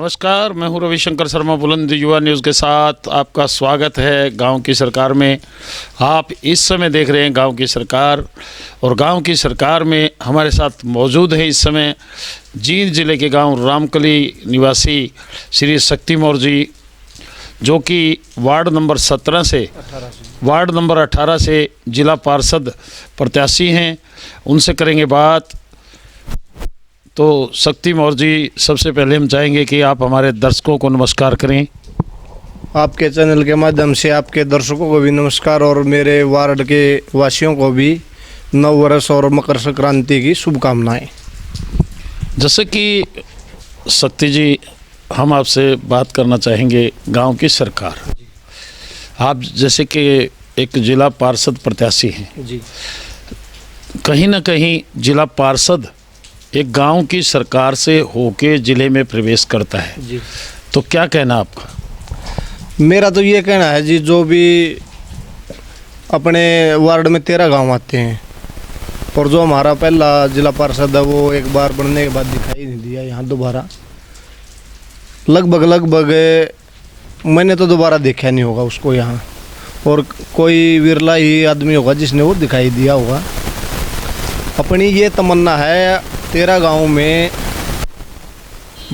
नमस्कार, मैं हूं रविशंकर शर्मा बुलंद युवा न्यूज़ के साथ। आपका स्वागत है गांव की सरकार में। आप इस समय देख रहे हैं गांव की सरकार, और गांव की सरकार में हमारे साथ मौजूद है इस समय जींद जिले के गांव रामकली निवासी श्री शक्ति मौर्य जी, जो कि वार्ड नंबर 18 से जिला पार्षद प्रत्याशी हैं। उनसे करेंगे बात। तो शक्ति मौर्य जी, सबसे पहले हम चाहेंगे कि आप हमारे दर्शकों को नमस्कार करें। आपके चैनल के माध्यम से आपके दर्शकों को भी नमस्कार, और मेरे वार्ड के वासियों को भी नव वर्ष और मकर संक्रांति की शुभकामनाएं। जैसे कि शक्ति जी, हम आपसे बात करना चाहेंगे गांव की सरकार। आप जैसे कि एक जिला पार्षद प्रत्याशी हैं जी, कहीं ना कहीं जिला पार्षद एक गांव की सरकार से होके जिले में प्रवेश करता है जी। तो क्या कहना आपका? मेरा तो ये कहना है जी, जो भी अपने वार्ड में 13 गांव आते हैं, और जो हमारा पहला जिला पार्षद है वो एक बार बनने के बाद दिखाई नहीं दिया यहाँ दोबारा। लगभग मैंने तो दोबारा देखा नहीं होगा उसको यहाँ, और कोई विरला ही आदमी होगा जिसने वो दिखाई दिया होगा। अपनी ये तमन्ना है 13 गाँव में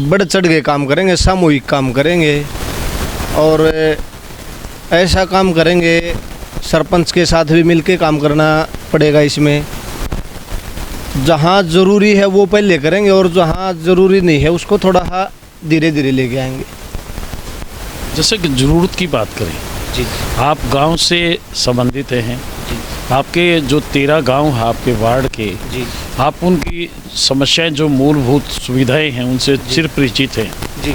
बढ़ चढ़ के काम करेंगे, सामूहिक काम करेंगे, और ऐसा काम करेंगे सरपंच के साथ भी मिलके काम करना पड़ेगा। इसमें जहाँ ज़रूरी है वो पहले करेंगे, और जहाँ ज़रूरी नहीं है उसको थोड़ा धीरे धीरे लेके आएंगे। जैसे कि ज़रूरत की बात करें जी, आप गांव से संबंधित हैं जी, आपके जो 13 गांव हैं आपके वार्ड के, जी, आप उनकी समस्याएं, जो मूलभूत सुविधाएं हैं, उनसे चिर परिचित हैं। जी,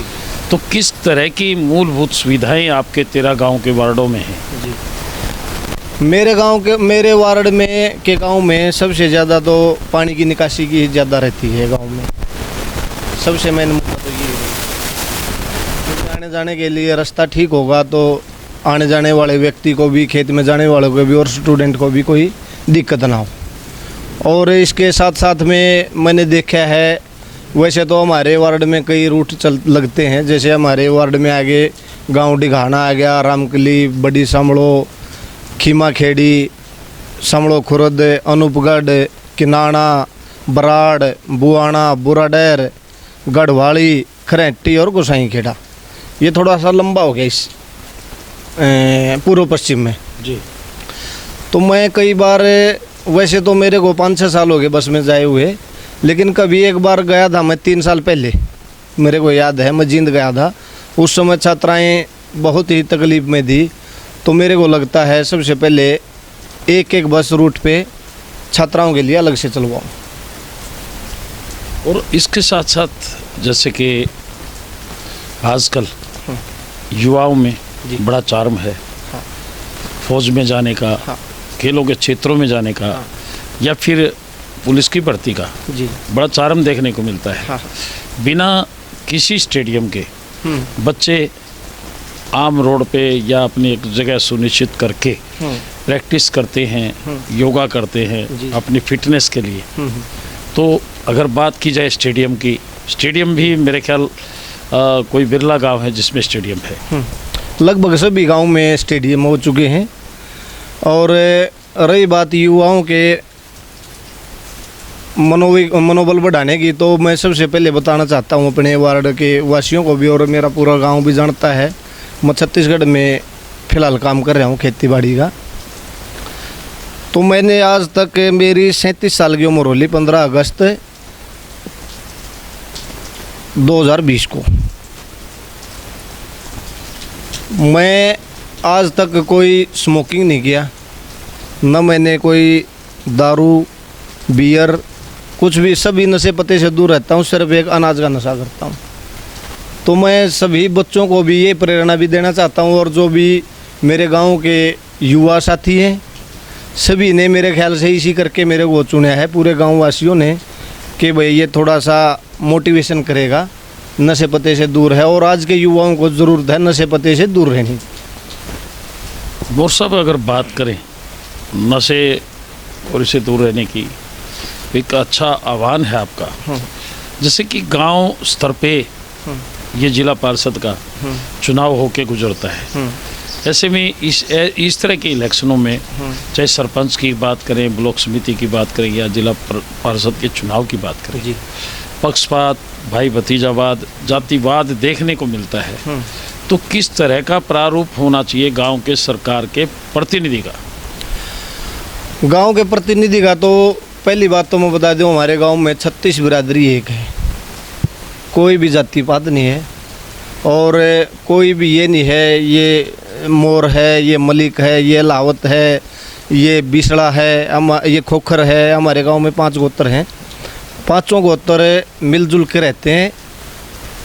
तो किस तरह की मूलभूत सुविधाएं आपके 13 गांव के वार्डों में हैं? जी। मेरे वार्ड में के गांव में सबसे ज़्यादा तो पानी की निकासी की ज़्यादा रहती है गांव में। सबसे मेन मुद्दा तो ये है, क्योंकि आने जाने के लिए रास्ता ठीक होगा तो आने जाने वाले व्यक्ति को भी, खेत में जाने वालों को भी, और स्टूडेंट को भी कोई दिक्कत ना हो। और इसके साथ साथ में मैंने देखा है, वैसे तो हमारे वार्ड में कई रूट लगते हैं। जैसे हमारे वार्ड में आगे गांव डिघाना आ गया, रामकली, बड़ी समड़ो, खीमा खेड़ी, समड़ो खुर्द, अनूपगढ़, किनाना, बराड़, बुआना, बुराडैर, गढ़वाली, खरेटी और गोसाई खेड़ा। ये थोड़ा सा लंबा हो गया इस पूर्व पश्चिम में जी। तो मैं कई बार, वैसे तो मेरे को 5-6 साल हो गए बस में जाए हुए, लेकिन कभी एक बार गया था मैं 3 साल पहले, मेरे को याद है, मैं जींद गया था। उस समय छात्राएं बहुत ही तकलीफ में थी। तो मेरे को लगता है सबसे पहले एक बस रूट पे छात्राओं के लिए अलग से चलवाऊँ। और इसके साथ साथ जैसे कि आजकल युवाओं में बड़ा चार्म है, हाँ, फौज में जाने का, हाँ, खेलों के क्षेत्रों में जाने का, हाँ, या फिर पुलिस की भर्ती का जी, बड़ा चार्म देखने को मिलता है। हाँ, बिना किसी स्टेडियम के बच्चे आम रोड पे या अपनी एक जगह सुनिश्चित करके प्रैक्टिस करते हैं, योगा करते हैं अपनी फिटनेस के लिए। तो अगर बात की जाए स्टेडियम की, स्टेडियम भी मेरे ख्याल कोई बिरला गांव है जिसमें स्टेडियम है। लगभग सभी गांव में स्टेडियम हो चुके हैं। और रही बात युवाओं के मनोबल बढ़ाने की, तो मैं सबसे पहले बताना चाहता हूं अपने वार्ड के वासियों को भी, और मेरा पूरा गांव भी जानता है, मैं छत्तीसगढ़ में फ़िलहाल काम कर रहा हूं खेती बाड़ी का। तो मैंने आज तक, मेरी 37 साल की उम्र होली 15 अगस्त 2020 को, मैं आज तक कोई स्मोकिंग नहीं किया, न मैंने कोई दारू, बियर, कुछ भी, सभी नशे पते से दूर रहता हूँ। सिर्फ एक अनाज का नशा करता हूँ। तो मैं सभी बच्चों को भी ये प्रेरणा भी देना चाहता हूँ, और जो भी मेरे गांव के युवा साथी हैं, सभी ने मेरे ख्याल से इसी करके मेरे को चुना है, पूरे गाँव वासियों ने, कि भाई ये थोड़ा सा मोटिवेशन करेगा, नशे पते से दूर है। और आज के युवाओं को ज़रूरत है नशे पते से दूर रहने। मौर्य साहब, अगर बात करें नशे और इससे दूर रहने की, एक अच्छा आह्वान है आपका। जैसे कि गांव स्तर पे ये जिला पार्षद का चुनाव होके गुजरता है। ऐसे में इस तरह के इलेक्शनों में चाहे सरपंच की बात करें, ब्लॉक समिति की बात करें या जिला पार्षद के चुनाव की बात करें, पक्षपात, भाई भतीजावाद, जातिवाद देखने को मिलता है। तो किस तरह का प्रारूप होना चाहिए गांव के सरकार के प्रतिनिधि का? गांव के प्रतिनिधि का तो पहली बात तो मैं बता दूं, हमारे गांव में 36 बिरादरी एक है, कोई भी जातिवाद नहीं है और कोई भी ये नहीं है ये मोर है, ये मलिक है, ये लावत है, ये बिसड़ा है, ये खोखर है। हमारे गांव में 5 गोत्र हैं, 5 गोत्र मिलजुल के रहते हैं,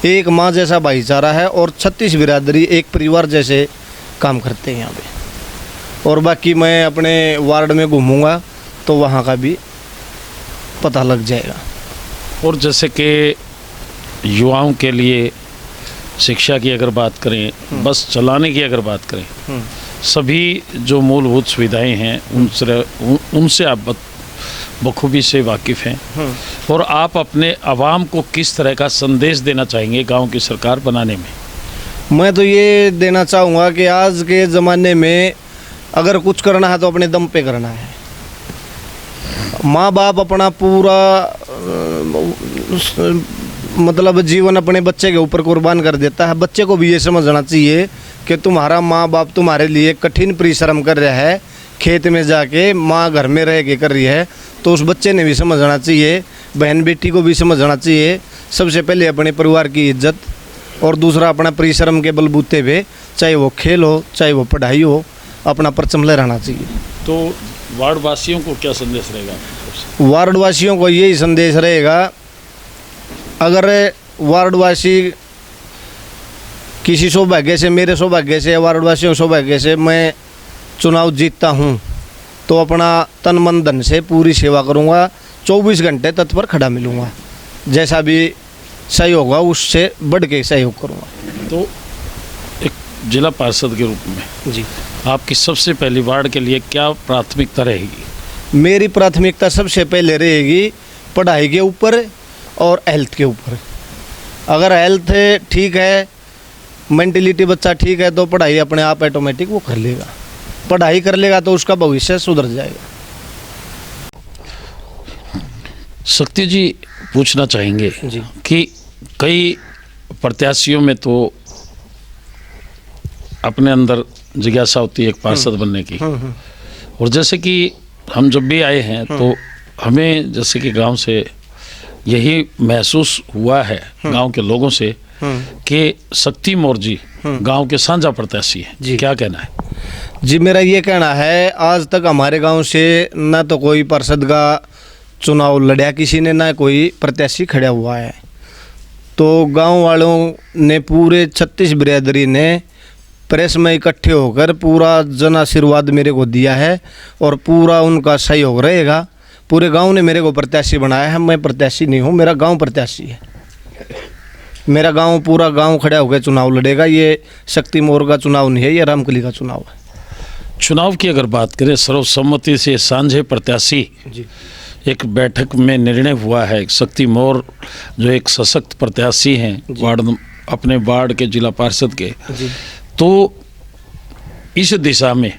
एक माँ जैसा भाईचारा है और 36 बिरादरी एक परिवार जैसे काम करते हैं यहाँ पे। और बाकी मैं अपने वार्ड में घूमूंगा तो वहाँ का भी पता लग जाएगा। और जैसे कि युवाओं के लिए शिक्षा की अगर बात करें, बस चलाने की अगर बात करें, सभी जो मूलभूत सुविधाएं हैं उनसे आप बखूबी से वाकिफ़ हैं। और आप अपने आवाम को किस तरह का संदेश देना चाहेंगे गांव की सरकार बनाने में? मैं तो ये देना चाहूँगा कि आज के ज़माने में अगर कुछ करना है तो अपने दम पे करना है। माँ बाप अपना पूरा मतलब जीवन अपने बच्चे के ऊपर कुर्बान कर देता है। बच्चे को भी ये समझना चाहिए कि तुम्हारा माँ बाप तुम्हारे लिए कठिन परिश्रम कर रहा है, खेत में जाके माँ घर में रह के कर रही है, तो उस बच्चे ने भी समझना चाहिए, बहन बेटी को भी समझना चाहिए। सबसे पहले अपने परिवार की इज्जत और दूसरा अपना परिश्रम के बलबूते पे, चाहे वो खेल हो चाहे वो पढ़ाई हो, अपना परचम लहराना चाहिए। तो वार्ड वासियों को क्या संदेश रहेगा? वार्ड वासियों को यही संदेश रहेगा, अगर वार्डवासी किसी सौभाग्य से, मेरे सौभाग्य से, वार्डवासियों सौभाग्य से मैं चुनाव जीतता हूं, तो अपना तन मन धन से पूरी सेवा करूंगा, 24 घंटे तत्पर खड़ा मिलूंगा, जैसा भी सहयोग होगा उससे बढ़ के सहयोग करूंगा। तो एक जिला पार्षद के रूप में जी आपकी सबसे पहली वार्ड के लिए क्या प्राथमिकता रहेगी? मेरी प्राथमिकता सबसे पहले रहेगी पढ़ाई के ऊपर और हेल्थ के ऊपर। अगर हेल्थ ठीक है, मेंटलिटी बच्चा ठीक है, तो पढ़ाई अपने आप ऑटोमेटिक वो कर लेगा। पढ़ाई कर लेगा तो उसका भविष्य सुधर जाएगा। शक्ति जी, पूछना चाहेंगे जी कि कई प्रत्याशियों में तो अपने अंदर जिज्ञासा होती है एक पार्षद बनने की, और जैसे कि हम जब भी आए हैं तो हमें जैसे कि गांव से यही महसूस हुआ है, गांव के लोगों से, कि शक्ति मोर जी गांव के साझा प्रत्याशी हैं। क्या कहना है? जी, मेरा ये कहना है, आज तक हमारे गांव से ना तो कोई पार्षद का चुनाव लड़ा किसी ने, ना कोई प्रत्याशी खड़ा हुआ है। तो गांव वालों ने, पूरे 36 बिरादरी ने प्रेस में इकट्ठे होकर पूरा जन आशीर्वाद मेरे को दिया है और पूरा उनका सहयोग रहेगा। पूरे गांव ने मेरे को प्रत्याशी बनाया है। मैं प्रत्याशी नहीं हूं, मेरा गांव प्रत्याशी है। मेरा गांव, पूरा गांव खड़ा होकर चुनाव लड़ेगा। ये शक्ति मोर का चुनाव नहीं है, ये रामकली का चुनाव है। चुनाव की अगर बात करें, सर्वसम्मति से साझे प्रत्याशी जी एक बैठक में निर्णय हुआ है। शक्ति मोर जो एक सशक्त प्रत्याशी हैं वार्ड, अपने वार्ड के जिला पार्षद के, तो इस दिशा में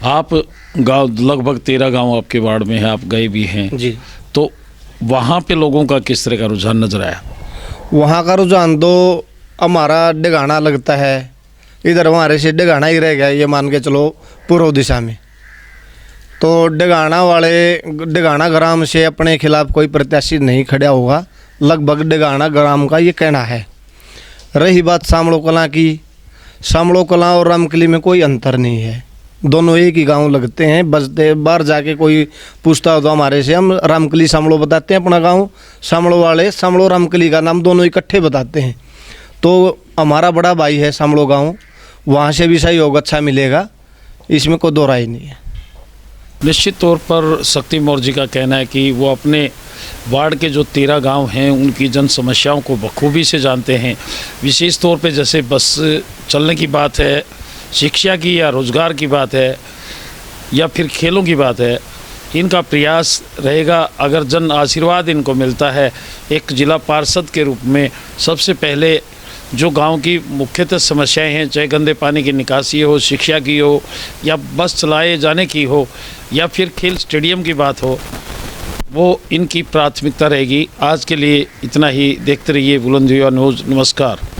आप गांव, लगभग 13 गांव आपके वार्ड में है, आप गए भी हैं जी, तो वहाँ पे लोगों का किस तरह का रुझान नजर आया? वहाँ का रुझान तो हमारा डेगाना लगता है, इधर हमारे से डेगाना ही रह गया, ये मान के चलो पूर्व दिशा में। तो डेगाना ग्राम से अपने खिलाफ कोई प्रत्याशी नहीं खड़ा होगा, लगभग डेगाना ग्राम का ये कहना है। रही बात शामलो कलां की, शामलो कलां और रामकली में कोई अंतर नहीं है, दोनों एक ही गांव लगते हैं। बसते बाहर जाके कोई पूछता हो तो हमारे से हम रामकली शामलो बताते हैं अपना गांव, शामलो वाले शामलो रामकली का नाम दोनों इकट्ठे बताते हैं। तो हमारा बड़ा भाई है शामलो गांव, वहाँ से भी सहयोग अच्छा मिलेगा, इसमें कोई दो राय नहीं है। निश्चित तौर पर शक्ति मोर जी का कहना है कि वो अपने वार्ड के जो 13 गांव हैं उनकी जन समस्याओं को बखूबी से जानते हैं। विशेष तौर पे जैसे बस चलने की बात है, शिक्षा की या रोज़गार की बात है, या फिर खेलों की बात है, इनका प्रयास रहेगा। अगर जन आशीर्वाद इनको मिलता है एक जिला पार्षद के रूप में, सबसे पहले जो गांव की मुख्यतः समस्याएं हैं, चाहे गंदे पानी की निकासी हो, शिक्षा की हो, या बस चलाए जाने की हो, या फिर खेल स्टेडियम की बात हो, वो इनकी प्राथमिकता रहेगी। आज के लिए इतना ही। देखते रहिए बुलंदशहर न्यूज़। नमस्कार।